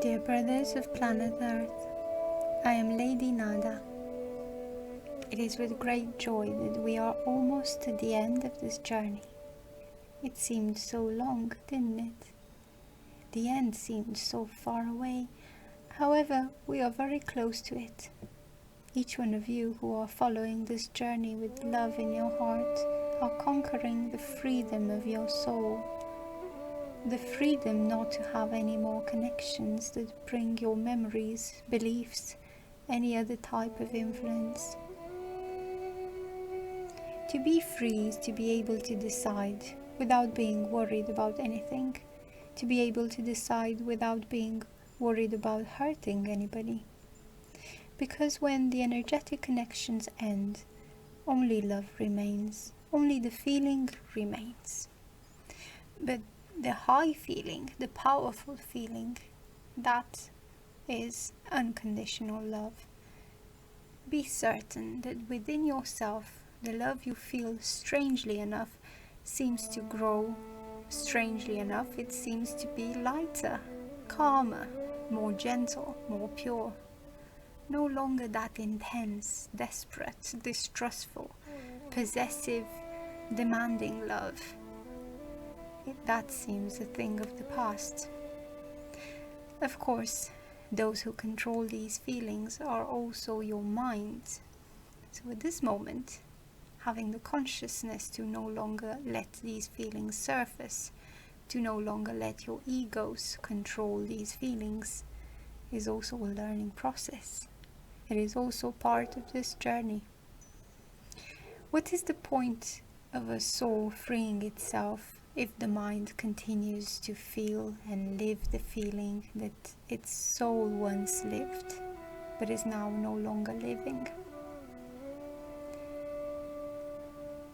Dear brothers of planet Earth, I am Lady Nada. It is with great joy that we are almost to the end of this journey. It seemed so long, didn't it? The end seemed so far away. However, we are very close to it. Each one of you who are following this journey with love in your heart are conquering the freedom of your soul. The freedom not to have any more connections that bring your memories, beliefs, any other type of influence. To be free is to be able to decide without being worried about anything, to be able to decide without being worried about hurting anybody. Because when the energetic connections end, only love remains, only the feeling remains. But the high feeling, the powerful feeling, that is unconditional love. Be certain that within yourself, the love you feel, strangely enough, seems to grow. Strangely enough, it seems to be lighter, calmer, more gentle, more pure. No longer that intense, desperate, distrustful, possessive, demanding love. That seems a thing of the past. Of course, those who control these feelings are also your mind. So at this moment, having the consciousness to no longer let these feelings surface, to no longer let your egos control these feelings, is also a learning process. It is also part of this journey. What is the point of a soul freeing itself if the mind continues to feel and live the feeling that its soul once lived, but is now no longer living?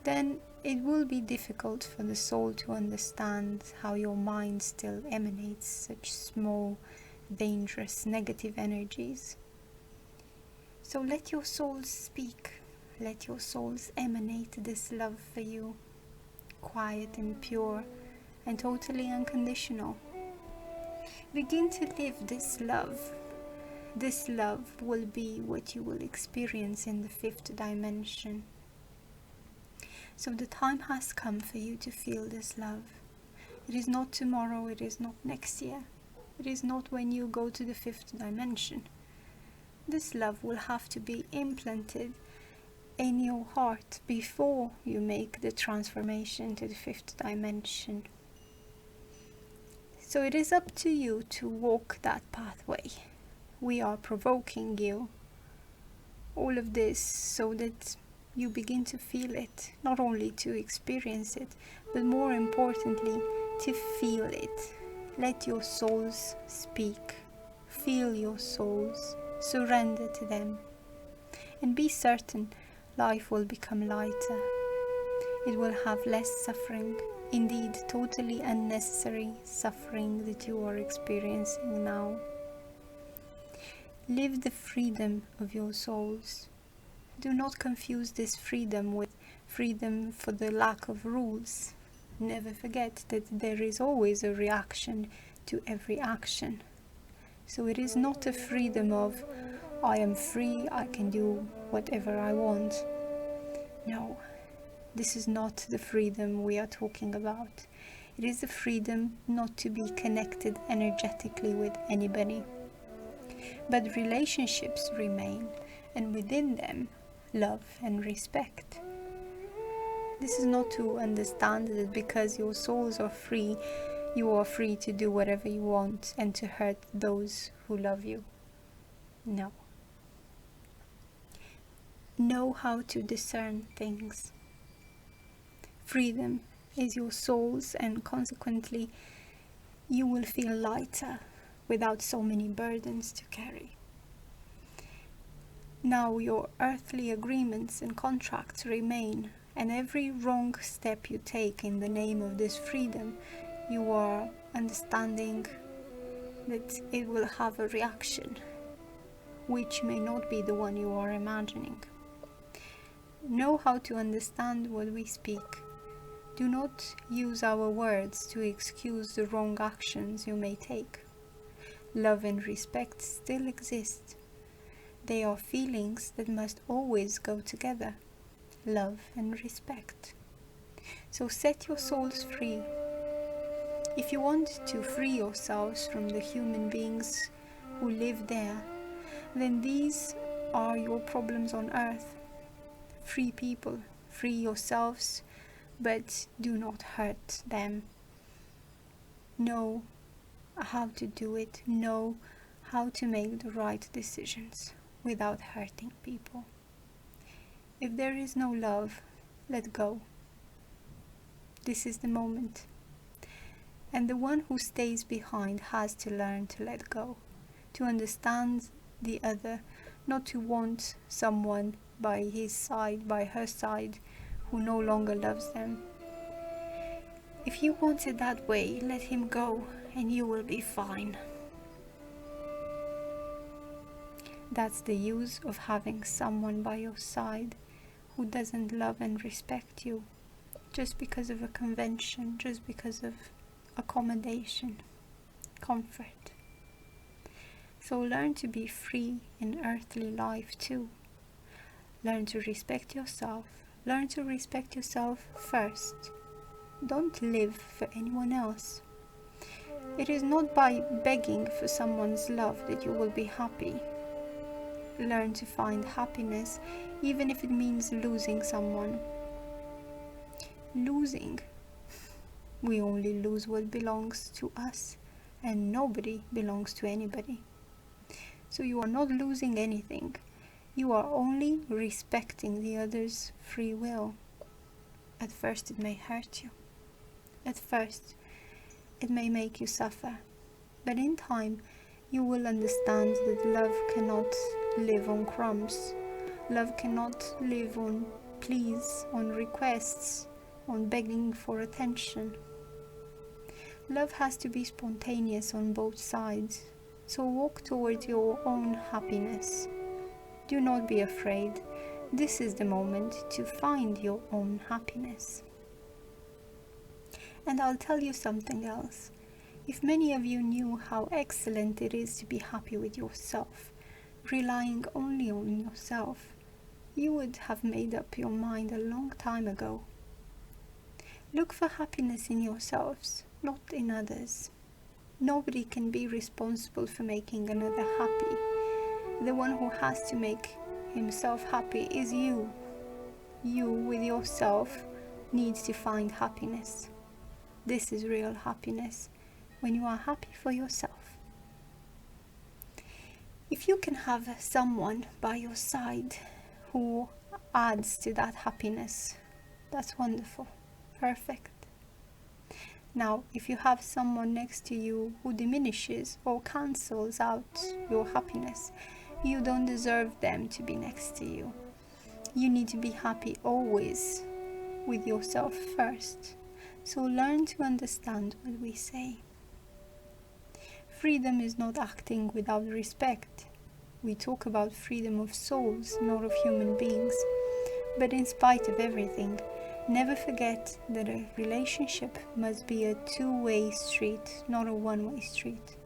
Then it will be difficult for the soul to understand how your mind still emanates such small, dangerous, negative energies. So let your souls speak, let your souls emanate this love for you, quiet and pure and totally unconditional. Begin to live this love. This love will be what you will experience in the fifth dimension. So the time has come for you to feel this love. It is not tomorrow, it is not next year. It is not when you go to the fifth dimension. This love will have to be implanted in your heart before you make the transformation to the fifth dimension. So it is up to you to walk that pathway. We are provoking you. All of this so that you begin to feel it, not only to experience it, but more importantly, to feel it. Let your souls speak. Feel your souls. Surrender to them. And be certain life will become lighter. It will have less suffering, indeed totally unnecessary suffering that you are experiencing now. Live the freedom of your souls. Do not confuse this freedom with freedom for the lack of rules. Never forget that there is always a reaction to every action. So it is not a freedom of, I am free, I can do whatever I want. No, this is not the freedom we are talking about. It is the freedom not to be connected energetically with anybody. But relationships remain, and within them, love and respect. This is not to understand that because your souls are free, you are free to do whatever you want and to hurt those who love you. No. Know how to discern things. Freedom is your soul's, and consequently you will feel lighter without so many burdens to carry. Now your earthly agreements and contracts remain, and every wrong step you take in the name of this freedom, you are understanding that it will have a reaction, which may not be the one you are imagining. Know how to understand what we speak. Do not use our words to excuse the wrong actions you may take. Love and respect still exist. They are feelings that must always go together. Love and respect. So set your souls free. If you want to free yourselves from the human beings who live there, then these are your problems on earth. Free people, free yourselves, but do not hurt them. Know how to do it. Know how to make the right decisions without hurting people. If there is no love, let go. This is the moment. And the one who stays behind has to learn to let go, to understand the other, not to want someone by his side, by her side, who no longer loves them. If you want it that way, let him go and you will be fine. That's the use of having someone by your side who doesn't love and respect you, just because of a convention, just because of accommodation, comfort. So learn to be free in earthly life too. Learn to respect yourself. Learn to respect yourself first. Don't live for anyone else. It is not by begging for someone's love that you will be happy. Learn to find happiness even if it means losing someone. Losing. We only lose what belongs to us, and nobody belongs to anybody. So you are not losing anything. You are only respecting the other's free will. At first it may hurt you. At first it may make you suffer. But in time you will understand that love cannot live on crumbs. Love cannot live on pleas, on requests, on begging for attention. Love has to be spontaneous on both sides. So walk towards your own happiness. Do not be afraid. This is the moment to find your own happiness. And I'll tell you something else. If many of you knew how excellent it is to be happy with yourself, relying only on yourself, you would have made up your mind a long time ago. Look for happiness in yourselves, not in others. Nobody can be responsible for making another happy. The one who has to make himself happy is you. You, with yourself, needs to find happiness. This is real happiness, when you are happy for yourself. If you can have someone by your side who adds to that happiness, that's wonderful, perfect. Now, if you have someone next to you who diminishes or cancels out your happiness, you don't deserve them to be next to you. You need to be happy always with yourself first. So learn to understand what we say. Freedom is not acting without respect. We talk about freedom of souls, not of human beings. But in spite of everything, never forget that a relationship must be a two-way street, not a one-way street.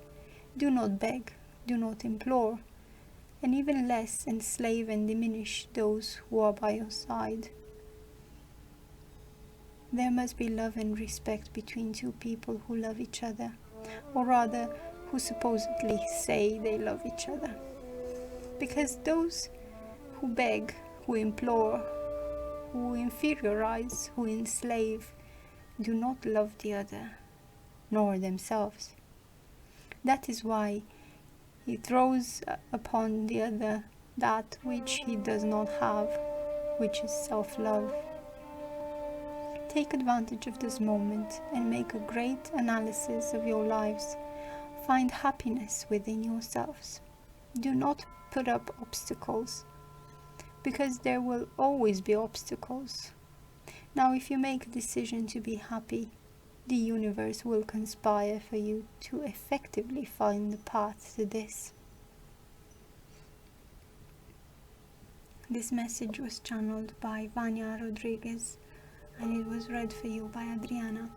Do not beg, do not implore, and even less enslave and diminish those who are by your side. There must be love and respect between two people who love each other, or rather, who supposedly say they love each other. Because those who beg, who implore, who inferiorize, who enslave, do not love the other, nor themselves. That is why he throws upon the other that which he does not have, which is self-love. Take advantage of this moment and make a great analysis of your lives. Find happiness within yourselves. Do not put up obstacles, because there will always be obstacles. Now, if you make a decision to be happy, the universe will conspire for you to effectively find the path to this. This message was channeled by Vania Rodrigues, and it was read for you by Adriana.